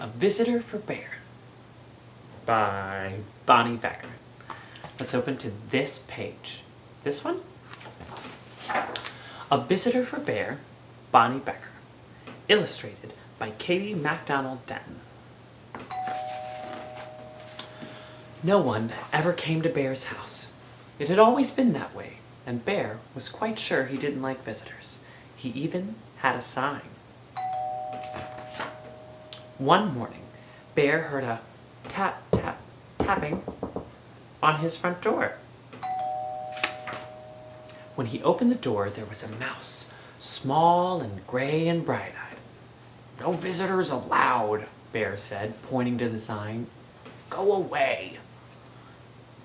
A Visitor for Bear by Bonnie Becker. Let's open to this page. This one? A Visitor for Bear, Bonnie Becker. Illustrated by Katie MacDonald Denton. No one ever came to Bear's house. It had always been that way, and Bear was quite sure he didn't like visitors. He even had a sign. One morning, Bear heard a tap, tap, tapping on his front door. When he opened the door, there was a mouse, small and gray and bright-eyed. "No visitors allowed," Bear said, pointing to the sign. "Go away."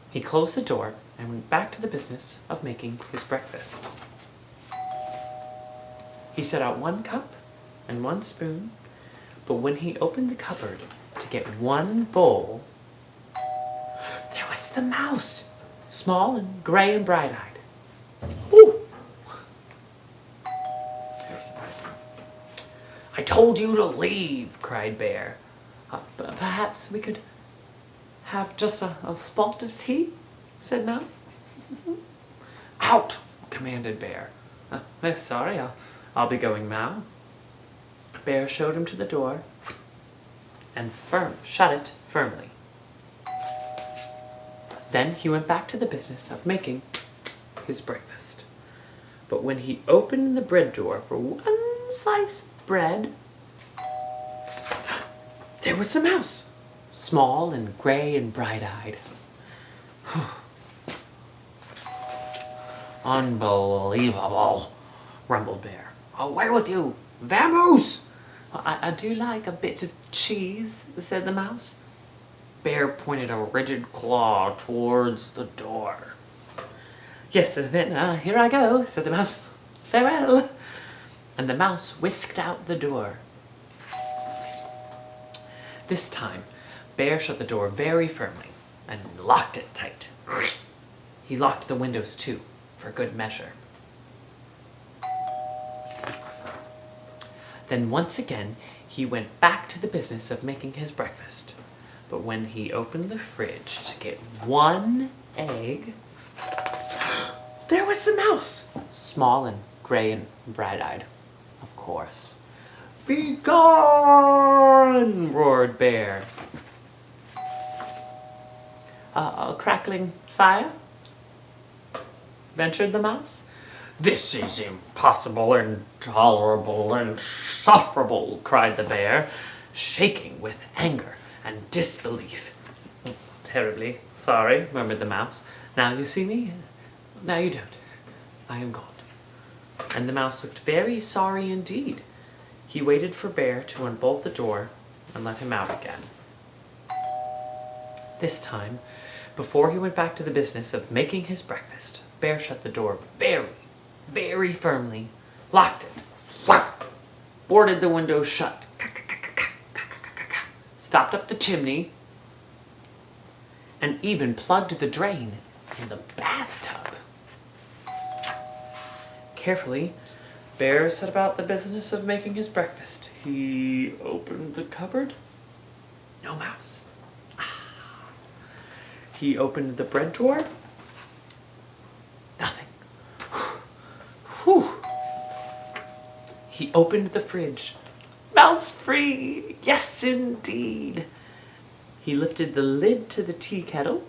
He closed the door and went back to the business of making his breakfast. He set out 1 cup and 1 spoon, but when he opened the cupboard to get 1 bowl, there was the mouse, small and gray and bright-eyed. Ooh! Very surprising. "I told you to leave," cried Bear. Perhaps we could have just a spot of tea," said Mouse. "Out!" commanded Bear. "I'm sorry, I'll be going now." Bear showed him to the door and shut it firmly. Then he went back to the business of making his breakfast. But when he opened the bread door for 1 slice of bread, there was the mouse, small and gray and bright-eyed. "Unbelievable," rumbled Bear. "Away with you! Vamoose!" I do like a bit of cheese," said the mouse. Bear pointed a rigid claw towards the door. "Yes, then here I go," said the mouse. "Farewell." And the mouse whisked out the door. This time, Bear shut the door very firmly and locked it tight. He locked the windows too, for good measure. Then once again, he went back to the business of making his breakfast. But when he opened the fridge to get 1 egg, there was the mouse, small and gray and bright-eyed, of course. "Be gone!" roared Bear. A crackling fire?" ventured the mouse. "This is impossible, intolerable, insufferable," cried the Bear, shaking with anger and disbelief. "Terribly sorry," murmured the mouse. "Now you see me, now you don't. I am gone." And the mouse looked very sorry indeed. He waited for Bear to unbolt the door and let him out again. This time, before he went back to the business of making his breakfast, Bear shut the door very, very firmly, locked it, boarded the window shut, stopped up the chimney, and even plugged the drain in the bathtub. Carefully, Bear set about the business of making his breakfast. He opened the cupboard. No mouse. He opened the bread drawer. Nothing. Whew. He opened the fridge. Mouse free! Yes, indeed. He lifted the lid to the tea kettle.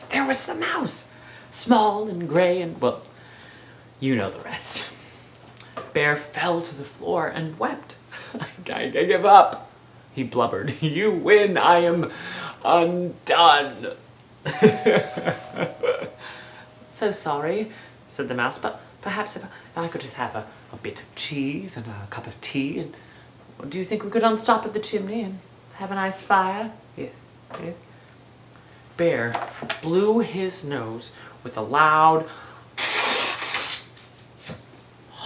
There was the mouse, small and gray and, well, you know the rest. Bear fell to the floor and wept. I give up," he blubbered. "You win. I am undone." "So sorry," said the mouse, "but perhaps if I could just have a bit of cheese and a cup of tea, and do you think we could unstop at the chimney and have a nice fire?" Yes. Bear blew his nose with a loud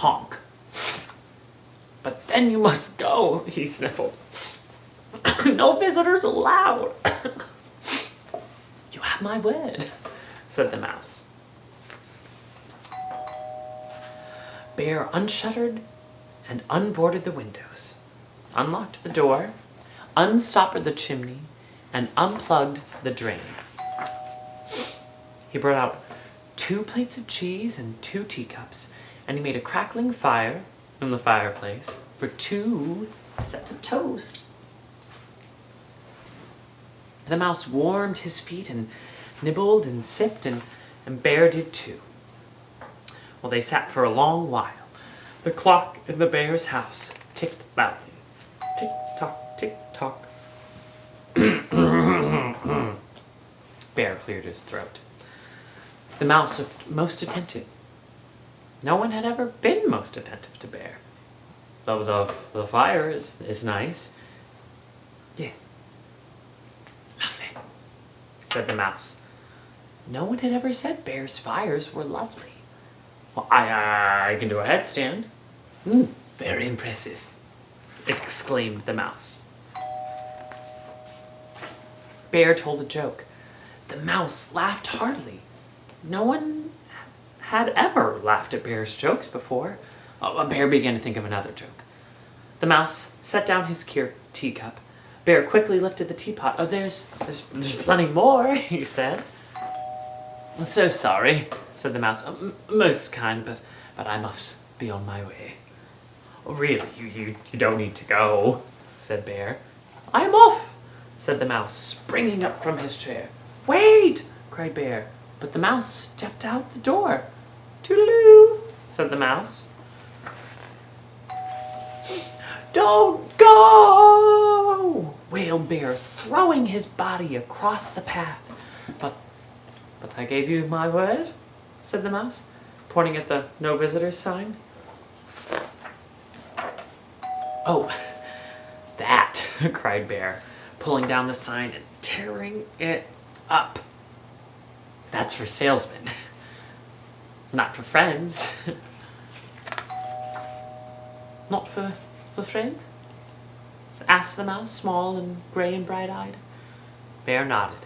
honk. "But then you must go," he sniffled. "No visitors allowed." "You have my word," said the mouse. Bear unshuttered and unboarded the windows. unlocked the door, unstoppered the chimney, and unplugged the drain. He brought out 2 plates of cheese and 2 teacups, and he made a crackling fire in the fireplace for 2 sets of toast. The mouse warmed his feet and nibbled and sipped, and Bear did too. Well, they sat for a long while. The clock in the bear's house ticked loudly. Tick-tock, tick-tock. Bear cleared his throat. The mouse looked most attentive. No one had ever been most attentive to Bear. Though the fire is nice. Yes. Lovely, said the mouse. No one had ever said Bear's fires were lovely. Well, I can do a headstand. Very impressive, exclaimed the mouse. Bear told a joke. The mouse laughed heartily. No one had ever laughed at Bear's jokes before. Bear began to think of another joke. The mouse set down his teacup. Bear quickly lifted the teapot. Oh, there's plenty more, he said. I'm so sorry, said the mouse. Most kind, but I must be on my way. Oh, really, you don't need to go, said Bear. I am off, said the mouse, springing up from his chair. Wait, cried Bear, but the mouse stepped out the door. Toodaloo, said the mouse. Don't go, wailed Bear, throwing his body across the path. But I gave you my word, said the mouse, pointing at the no visitors sign. Oh, that, cried Bear, pulling down the sign and tearing it up. That's for salesmen, not for friends. Not for friends? Asked the mouse, small and gray and bright-eyed. Bear nodded.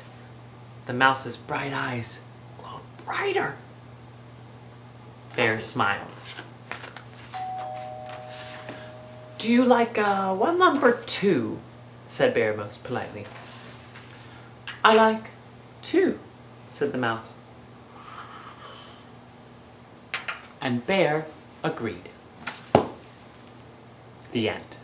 The mouse's bright eyes glowed brighter. Bear smiled. Do you like 1 lump or 2? Said Bear most politely. I like 2, said the mouse. And Bear agreed. The end.